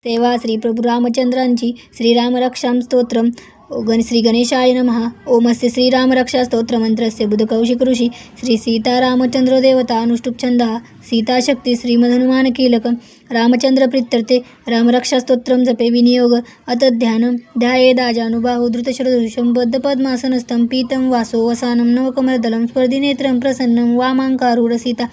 सेवा श्री प्रभू रामचंद्रांची श्रीराम रक्षां स्तोत्रम श्री गणेशाय नमः। ओमस्य श्रीराम रक्षा स्तोत्र मंत्रस्य बुधकौशिक ऋषी श्री सीतारामचंद्र देवता अनुष्टुप छंदः सीताशक्ती श्रीमधनुमान कीलकं रामचंद्र प्रीत्यर्थे रामरक्षा स्तोत्रम जपे विनियोग अत ध्यानं ध्यायेदाजानुबाहु धृतशरधनुषं बद्धपद्मासनस्थं पीतं वासो वसानं नवकमलदलं स्पर्धिनेत्रं प्रसन्नं वामाङ्कारूढ सीता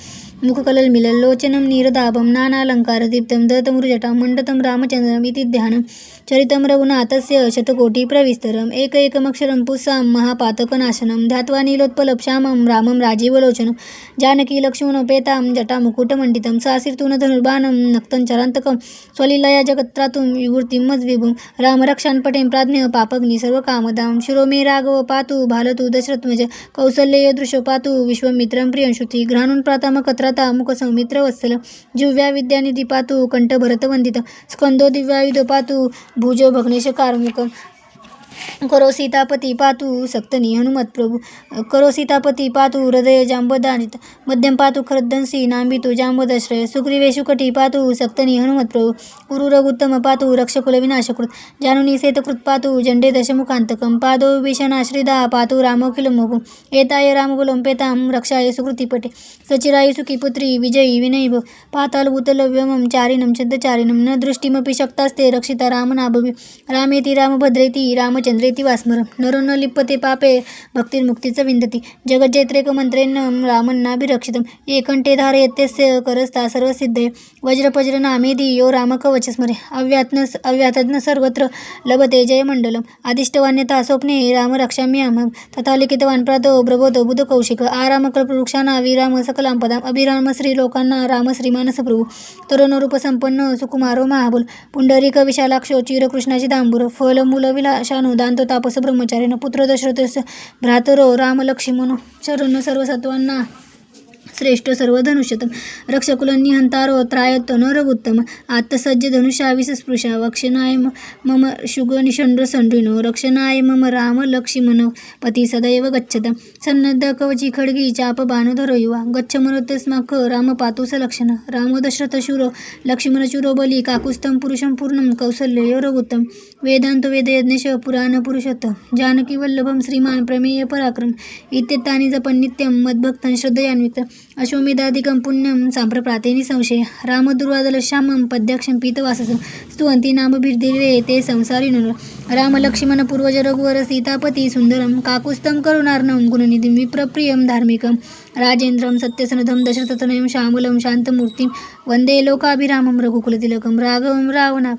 मुखकलल्मिलल्लोचनं नीरदाभं नानालङ्कारदीप्तं दत्तमुरुजटां मण्डतं रामचन्द्रम् इति ध्यानं चरितं रघुनाथस्य शतकोटिप्रविस्तरम् एकैकमक्षरं पुंसां महापातकनाशनं ध्यात्वा नीलोत्पलश्यामं रामं राजीवलोचनं जानकीलक्ष्मणोपेतां जटामुकुटमण्डितं सासिर्तून धनुर्बाणं नक्तञ्चरान्तकं स्वलीलया जगत्त्रातुं विभूतिं मद्विभुं रामरक्षान्पटें प्राज्ञः पापग्नि सर्वकामदां शिरो मे राघव पातु भालतु दशरथ्मज कौसल्येय दृशो पातु विश्वमित्रं प्रियं श्रुति घ्राणुं प्रातमकत्राता मुखसौमित्रवत्सल जिव्या विद्यानिधि पातु कण्ठभरतवन्दितं स्कन्दो दिव्यायुधो पातु भुजो भग्नेश कार्मुकम् करो सीतापती पातु सक्तनी हनुमत्प्रभु करो सीतापती पातु हृदय जांबदानित मध्यम पातु खरदंसी नांबितु जांबदाश्रय सुग्रीवे शुकटी पातु सक्तनी हनुमत्प्रभु कुरु रघुत्तम पातु रक्षकुल विनाशकृत जानुनी सेतकृत पातु जंडे दशमुखांतकं पादो विभीषणाश्रिदा पातु रामोखिलमोहु एताय रामकुलं पेतां रक्षाय सुकृतिपटे सचिराय सुखी पुत्री विजयी विनयभ पाताल भूतलव्यमं चारिणं छद्दचारिणं न दृष्टिमपि शक्तास्ते रक्षिता रामनाभवि रामेति रामभद्रेति रामचंद्रेति वास्मरं नरो न लिप्यते पापे भक्तिर्मुक्तीचं विन्दति जगज्जैत्रेकमन्त्रेण रामन्नाभिरक्षितं ये कण्ठे धारयत्यस्य करस्था सर्वसिद्धये वज्रपज्रनामेधि यो रामकवचस्मरे अव्यातज्ञ सर्वत्र लभते जयमण्डलम् आदिष्टवान्यथा स्वप्ने राम रक्षाम्यहं तथा लिखितवान् प्रातो प्रबोधो बुधकौशिक आरामकल्पवृक्षाणा विराम सकलांपदाम् अभिराम श्रीलोकांना राम श्रीमानसप्रभु तरुणरूपसंपन्न सुकुमारो महाबल पुंडरीक विशालाक्षो चिरकृष्णाची दांबुर फलमूलविलाशानो दांतो तापस ब्रह्मचारिण पुत्र दशरथस्य भ्रातरो राम लक्ष्मणो शरण सर्वसत्वांना श्रेष्ठ सर्वधनुष्यतं रक्षकुलनिहंतारो त्रायत्तो न रघुत्तम आत्तसज्ज धनुषाविस्पृशा वक्षनाय मम शुगनिषण्ड संडृणो रक्षणाय मम राम लक्ष्मण पती सदैव गच्छतं सन्नद्ध कवची खड्गी चाप बाणोधरो युवा गच्छ मरुतस्माक राम पातु सलक्षण रामो दशरथशूरो लक्ष्मणशूरो बली काकुस्थं पुरुषं पूर्णं कौसल्ययो रघुत्तम वेदांतो वेदयज्ञेश पुराण पुरुषोत्तम जानकी वल्लभं श्रीमान प्रमेय पराक्रम इत्येतानि जपन् नित्यं मद्भक्तं श्रद्धयान्वित अश्वमेधाधिकं पुण्यं सांप्रप्राते निसंशय रामदुर्वादलश्यामं पद्याक्षं पीतवाससं स्तुवन्ति नामभिर्दिवे ते संसारिणो रामलक्ष्मण पूर्वज रघुवर सीतापति सुन्दरं काकुस्थं करुणार्णवं गुणनिधिं विप्रप्रियं धार्मिकं राजेन्द्रं सत्यसनधं दशरथतनयं श्यामलं शान्तमूर्तिं वन्दे लोकाभिरामं रघुकुलतिलकं राघवं रावणा